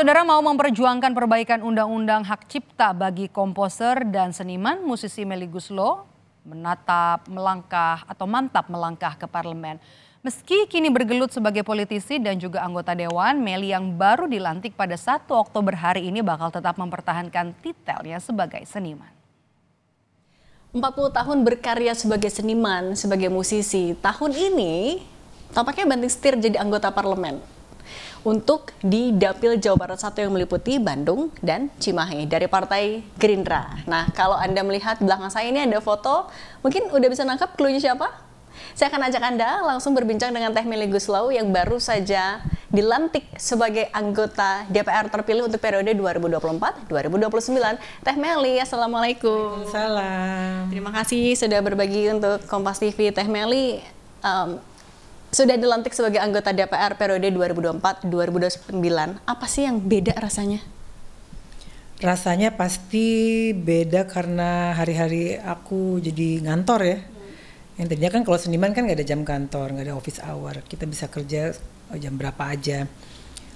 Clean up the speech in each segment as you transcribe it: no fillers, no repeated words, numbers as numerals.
Saudara mau memperjuangkan perbaikan undang-undang hak cipta bagi komposer dan seniman, musisi Melly Goeslaw mantap melangkah ke parlemen. Meski kini bergelut sebagai politisi dan juga anggota dewan, Melly yang baru dilantik pada 1 Oktober hari ini bakal tetap mempertahankan titelnya sebagai seniman. 40 tahun berkarya sebagai seniman, sebagai musisi, tahun ini tampaknya banting setir jadi anggota parlemen untuk di Dapil Jawa Barat 1 yang meliputi Bandung dan Cimahi dari Partai Gerindra. Nah, kalau Anda melihat belakang saya ini ada foto, mungkin udah bisa nangkap cluenya siapa? Saya akan ajak Anda langsung berbincang dengan Teh Melly Goeslaw yang baru saja dilantik sebagai anggota DPR terpilih untuk periode 2024-2029. Teh Melly, Assalamualaikum. Salam. Terima kasih sudah berbagi untuk Kompas TV. Teh Melly sudah dilantik sebagai anggota DPR periode 2024-2029. Apa sih yang beda rasanya? Rasanya pasti beda karena hari-hari aku jadi ngantor ya. Yang tadinya kan kalau seniman kan nggak ada jam kantor, nggak ada office hour. Kita bisa kerja jam berapa aja.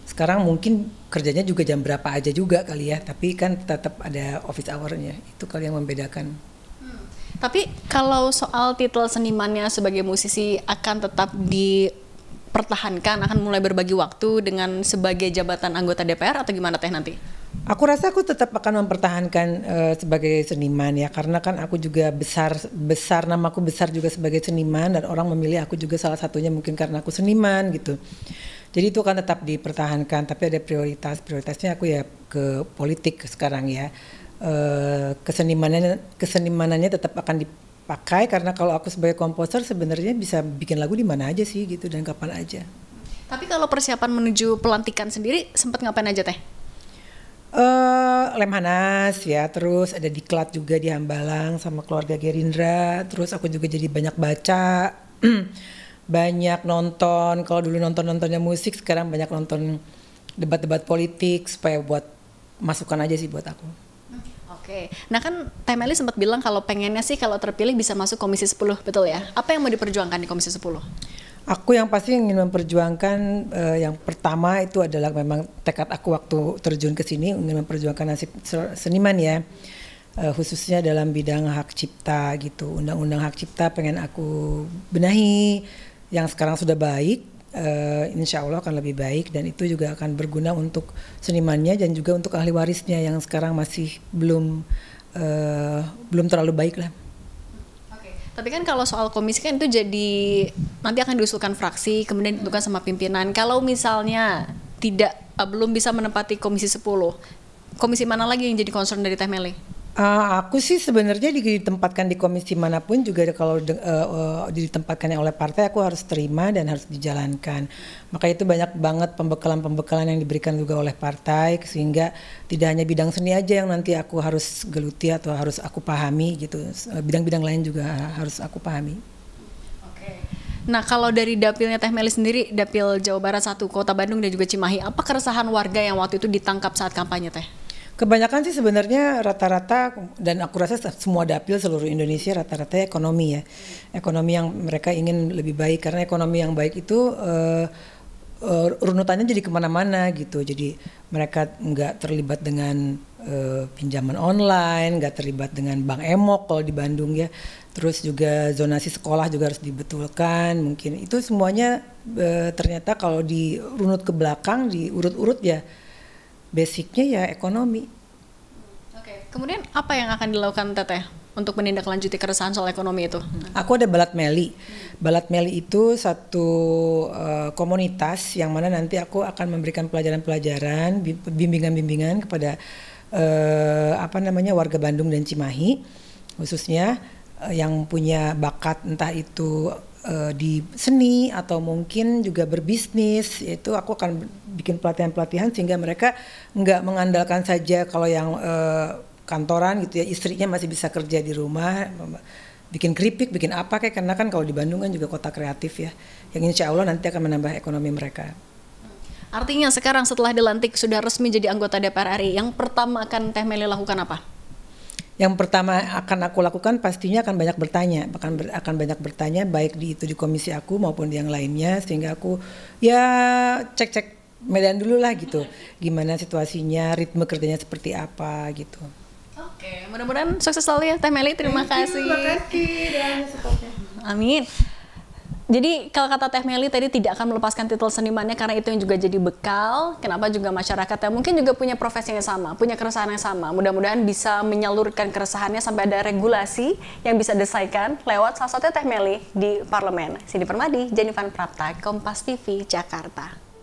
Sekarang mungkin kerjanya juga jam berapa aja juga kali ya. Tapi kan tetap ada office hour-nya. Itu kali yang membedakan. Tapi kalau soal titel senimannya sebagai musisi akan tetap dipertahankan, akan mulai berbagi waktu dengan sebagai jabatan anggota DPR atau gimana Teh nanti? Aku rasa aku tetap akan mempertahankan sebagai seniman ya, karena kan aku juga besar namaku besar juga sebagai seniman dan orang memilih aku juga salah satunya mungkin karena aku seniman gitu. Jadi itu akan tetap dipertahankan, tapi ada prioritasnya aku ya ke politik sekarang ya. Kesenimanannya tetap akan dipakai karena kalau aku sebagai komposer sebenarnya bisa bikin lagu di mana aja sih gitu dan kapan aja. Tapi kalau persiapan menuju pelantikan sendiri sempat ngapain aja Teh? Lemhanas ya, terus ada diklat juga di Hambalang sama keluarga Gerindra, terus aku juga jadi banyak baca, banyak nonton. Kalau dulu nontonnya musik, sekarang banyak nonton debat-debat politik supaya buat masukan aja sih buat aku. Oke, nah kan Teh Melly sempat bilang kalau pengennya sih kalau terpilih bisa masuk Komisi 10, betul ya? Apa yang mau diperjuangkan di Komisi 10? Aku yang pasti ingin memperjuangkan yang pertama itu adalah memang tekad aku waktu terjun ke sini ingin memperjuangkan nasib seniman ya, khususnya dalam bidang hak cipta gitu. Undang-undang hak cipta pengen aku benahi, yang sekarang sudah baik. Insya Allah akan lebih baik dan itu juga akan berguna untuk senimannya dan juga untuk ahli warisnya yang sekarang masih belum terlalu baik lah. Oke. Tapi kan kalau soal komisi kan itu jadi nanti akan diusulkan fraksi kemudian ditentukan sama pimpinan. Kalau misalnya belum bisa menempati Komisi 10, komisi mana lagi yang jadi concern dari Teh Melly? Aku sih sebenarnya ditempatkan di komisi manapun juga kalau ditempatkannya oleh partai aku harus terima dan harus dijalankan. Maka itu banyak banget pembekalan yang diberikan juga oleh partai sehingga tidak hanya bidang seni aja yang nanti aku harus geluti atau harus aku pahami gitu. Bidang-bidang lain juga harus aku pahami. Oke. Nah kalau dari dapilnya Teh Melly sendiri, Dapil Jawa Barat 1, Kota Bandung dan juga Cimahi, apa keresahan warga yang waktu itu ditangkap saat kampanye Teh? Kebanyakan sih sebenarnya rata-rata dan aku rasa semua dapil seluruh Indonesia rata-rata ekonomi ya. Ekonomi yang mereka ingin lebih baik karena ekonomi yang baik itu runutannya jadi kemana-mana gitu. Jadi mereka nggak terlibat dengan pinjaman online, nggak terlibat dengan bank emok kalau di Bandung ya. Terus juga zonasi sekolah juga harus dibetulkan. Mungkin itu semuanya ternyata kalau dirunut ke belakang, diurut-urut ya. Basicnya ya ekonomi. Oke. Kemudian apa yang akan dilakukan Teteh untuk menindaklanjuti keresahan soal ekonomi itu? Aku ada Balat Melly. Balat Melly itu satu komunitas yang mana nanti aku akan memberikan pelajaran-pelajaran, bimbingan-bimbingan kepada warga Bandung dan Cimahi, khususnya yang punya bakat entah itu di seni atau mungkin juga berbisnis. Itu aku akan bikin pelatihan-pelatihan sehingga mereka nggak mengandalkan saja kalau yang kantoran gitu ya, istrinya masih bisa kerja di rumah bikin keripik, bikin apa kayak, karena kan kalau di Bandung kan juga kota kreatif ya, yang insya Allah nanti akan menambah ekonomi mereka. Artinya sekarang setelah dilantik sudah resmi jadi anggota DPR RI, yang pertama akan Teh Melly lakukan apa? Yang pertama akan aku lakukan pastinya akan banyak bertanya, akan banyak bertanya baik di komisi aku maupun di yang lainnya, sehingga aku ya cek Medan dulu lah gitu, gimana situasinya, ritme kerjanya seperti apa gitu. Oke, mudah-mudahan sukses selalu ya Teh Meli. Terima kasih. Terima kasih dan supportnya. Amin. Jadi kalau kata Teh Meli tadi tidak akan melepaskan titel senimannya karena itu yang juga jadi bekal. Kenapa juga masyarakat yang mungkin juga punya profesi yang sama, punya keresahan yang sama. Mudah-mudahan bisa menyalurkan keresahannya sampai ada regulasi yang bisa diselesaikan lewat salah satunya Teh Meli di parlemen. Sini Permadi, Jennifer Prapta, Kompas TV, Jakarta.